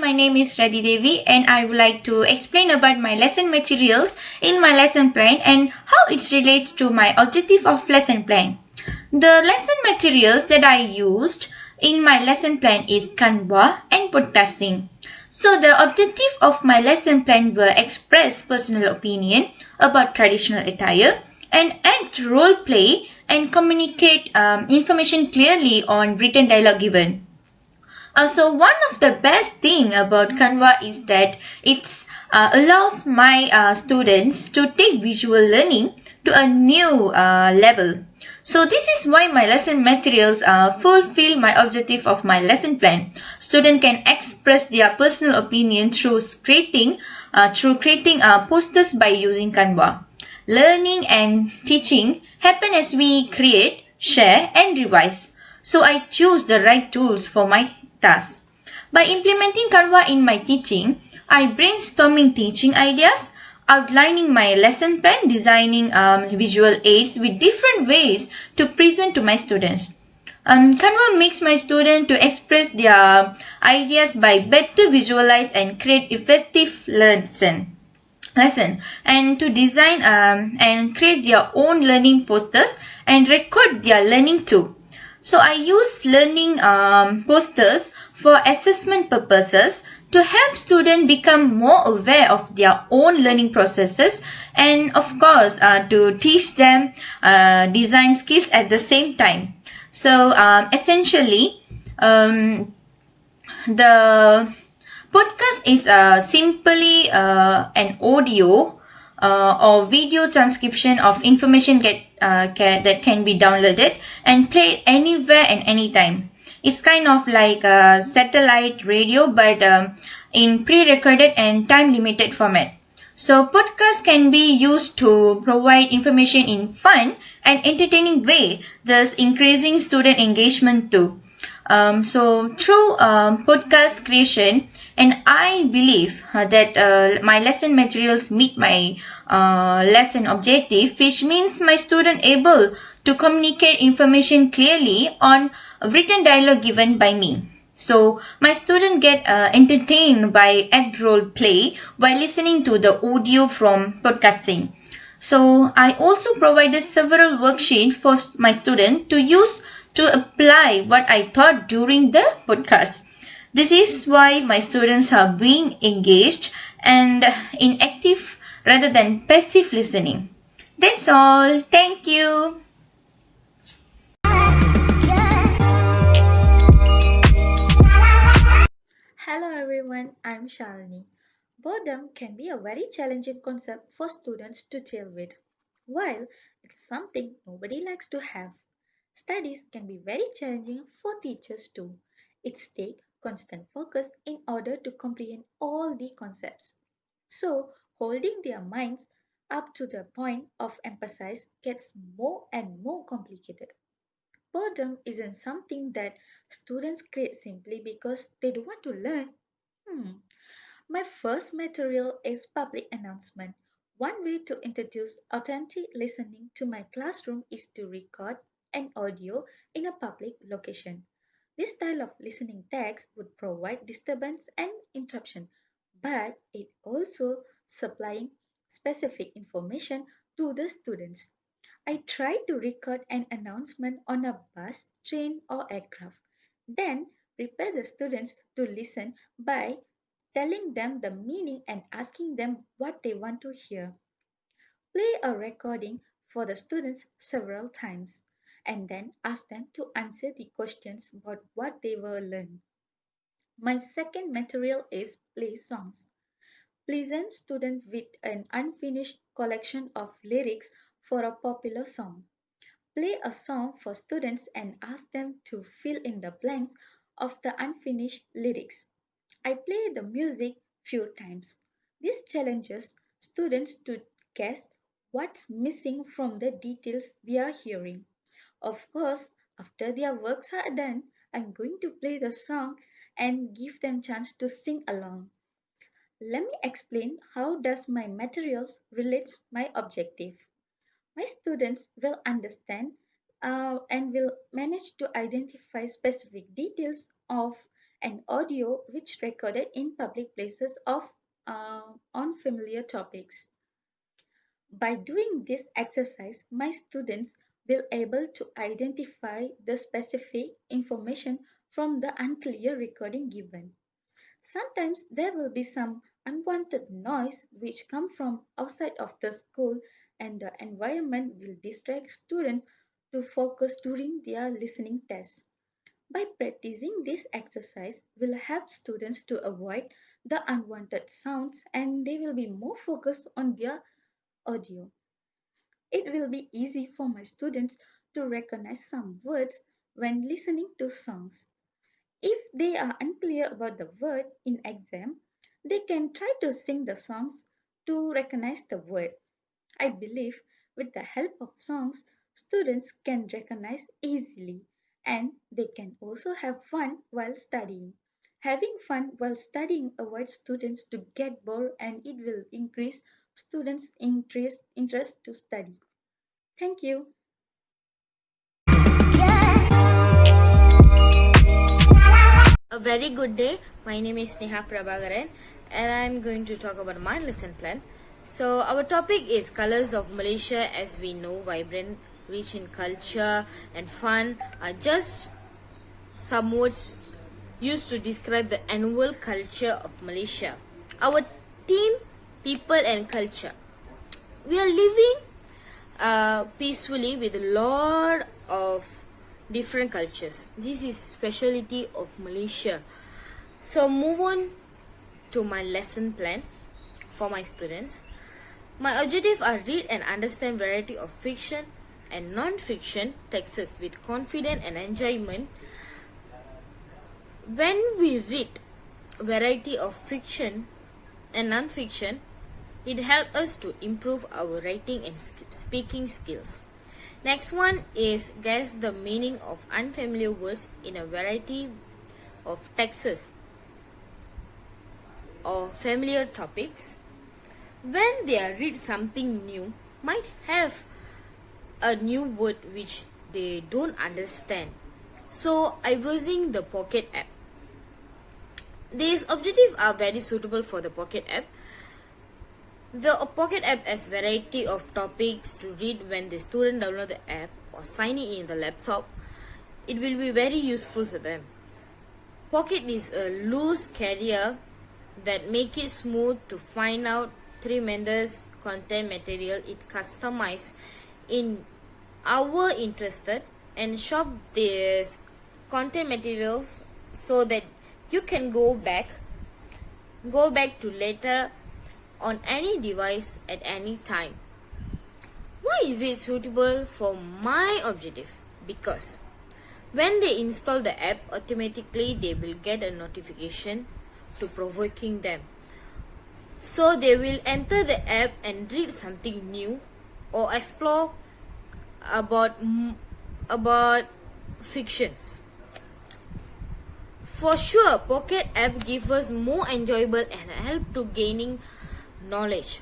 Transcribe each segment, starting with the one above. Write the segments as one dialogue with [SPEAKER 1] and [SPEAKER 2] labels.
[SPEAKER 1] my name is Rathidevi and I would like to explain about my lesson materials in my lesson plan and how it relates to my objective of lesson plan. The lesson materials that I used in my lesson plan is Canva and podcasting. So the objective of my lesson plan were express personal opinion about traditional attire and act role play and communicate information clearly on written dialogue given. So one of the best thing about Canva is that it allows my students to take visual learning to a new level. So this is why my lesson materials fulfill my objective of my lesson plan. Student can express their personal opinion through creating posters by using Canva. Learning and teaching happen as we create, share and revise. So I choose the right tools for my task. By implementing Canva in my teaching, I brainstorming teaching ideas, outlining my lesson plan, designing visual aids with different ways to present to my students. Canva makes my students to express their ideas by better visualize and create effective lesson and to design and create their own learning posters and record their learning too. So I use learning posters for assessment purposes to help students become more aware of their own learning processes and of course to teach them design skills at the same time. So essentially the podcast is simply an audio or video transcription of information that can be downloaded and played anywhere and anytime. It's kind of like a satellite radio but in pre-recorded and time-limited format. So podcasts can be used to provide information in fun and entertaining way, thus increasing student engagement too. So through podcast creation, and I believe that my lesson materials meet my lesson objective, which means my student able to communicate information clearly on written dialogue given by me. So my student get entertained by act role play while listening to the audio from podcasting. So I also provided several worksheets for my student to use to apply what I taught during the podcast. This is why my students are being engaged and in active rather than passive listening. That's all. Thank you.
[SPEAKER 2] Hello everyone, I'm Shalini. Boredom can be a very challenging concept for students to deal with. While it's something nobody likes to have, studies can be very challenging for teachers too. It's take constant focus in order to comprehend all the concepts. So, holding their minds up to the point of emphasis gets more and more complicated. Boredom isn't something that students create simply because they don't want to learn. Hmm. My first material is public announcement. One way to introduce authentic listening to my classroom is to record an audio in a public location. This style of listening text would provide disturbance and interruption, but it also supplying specific information to the students. I tried to record an announcement on a bus, train, or aircraft, then prepare the students to listen by telling them the meaning and asking them what they want to hear. Play a recording for the students several times and then ask them to answer the questions about what they will learn. My second material is play songs. Present student with an unfinished collection of lyrics for a popular song. Play a song for students and ask them to fill in the blanks of the unfinished lyrics. I play the music few times. This challenges students to guess what's missing from the details they are hearing. Of course, after their works are done, I'm going to play the song and give them chance to sing along. Let me explain how does my materials relates my objective. My students will understand and will manage to identify specific details of and audio which recorded in public places of on familiar topics. By doing this exercise, my students will able to identify the specific information from the unclear recording given. Sometimes there will be some unwanted noise which come from outside of the school and the environment will distract students to focus during their listening test. By practicing this exercise will help students to avoid the unwanted sounds and they will be more focused on their audio. It will be easy for my students to recognize some words when listening to songs. If they are unclear about the word in exam, they can try to sing the songs to recognize the word. I believe with the help of songs, students can recognize easily and they can also have fun while studying. Having fun while studying avoids students to get bored and it will increase students' interest to study. Thank you.
[SPEAKER 3] A very good day. My name is Sneha Prabagaran and I'm going to talk about my lesson plan. So our topic is colors of Malaysia. As we know, vibrant, rich in culture and fun are just some words used to describe the annual culture of Malaysia. Our theme, people and culture. We are living peacefully with a lot of different cultures. This is speciality of Malaysia. So move on to my lesson plan for my students. My objective are read and understand variety of fiction and non-fiction texts with confidence and enjoyment. When we read variety of fiction and non-fiction, it helps us to improve our writing and speaking skills. Next one is guess the meaning of unfamiliar words in a variety of texts or familiar topics. When they read something new, might have a new word which they don't understand. So I browsing the Pocket app. These objectives are very suitable for the Pocket app. The Pocket app has variety of topics to read when the student download the app or sign it in the laptop. It will be very useful for them. Pocket is a loose carrier that make it smooth to find out tremendous content material. It customized in our interested and shop these content materials so that you can go back to later on any device at any time. Why is it suitable for my objective? Because when they install the app, automatically they will get a notification to provoking them. So they will enter the app and read something new or explore about fictions. For sure, Pocket app gives us more enjoyable and help to gaining knowledge.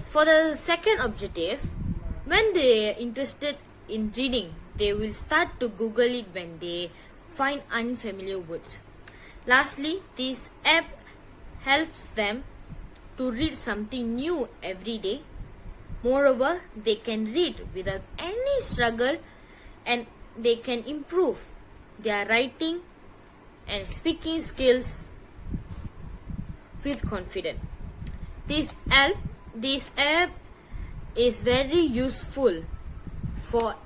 [SPEAKER 3] For the second objective, when they are interested in reading, they will start to Google it when they find unfamiliar words. Lastly, this app helps them to read something new every day. Moreover, they can read without any struggle and they can improve their writing and speaking skills with confidence. This app is very useful for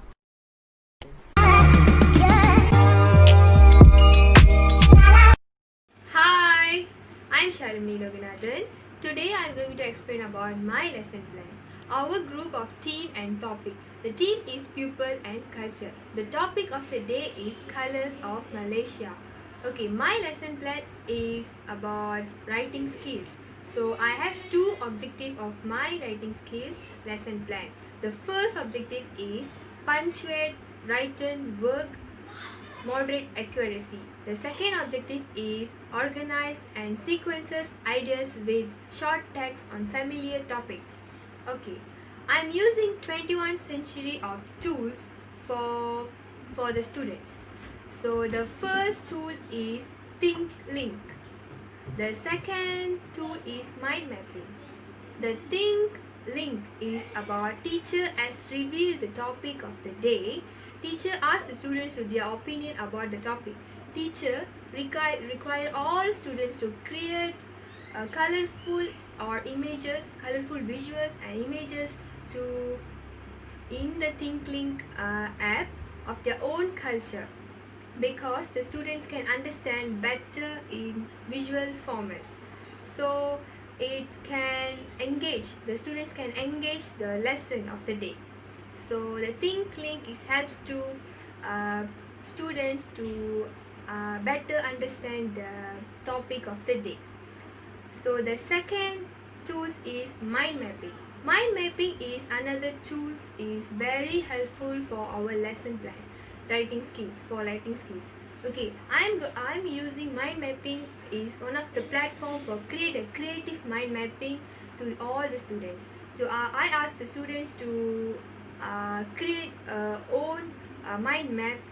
[SPEAKER 4] Hi, I'm Shalini Loganathan. Today I'm going to explain about my lesson plan. Our group of theme and topic. The theme is pupil and culture. The topic of the day is colors of Malaysia. Okay, my lesson plan is about writing skills. So I have two objectives of my writing skills lesson plan. The first objective is punctuate, written, work, moderate accuracy. The second objective is organize and sequences ideas with short text on familiar topics. Okay, I'm using 21st century of tools for the students. So the first tool is think link. The second tool is mind mapping. The think link is about teacher has revealed the topic of the day. Teacher asks the students to their opinion about the topic. Teacher require all students to create colorful colorful visuals and images to in the Think Link app of their own culture, because the students can understand better in visual format. So the students can engage the lesson of the day. So the think link helps to students to better understand the topic of the day. So the second tool is mind mapping. Mind mapping is another tool, is very helpful for our lesson plan writing skills. Okay, I'm using mind mapping is one of the platform for create a creative mind mapping to all the students. So I asked the students to create own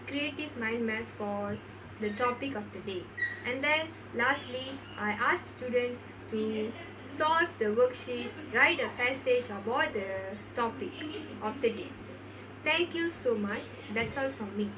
[SPEAKER 4] creative mind map for the topic of the day. And then lastly, I asked students to solve the worksheet, write a passage about the topic of the day. Thank you so much. That's all from me.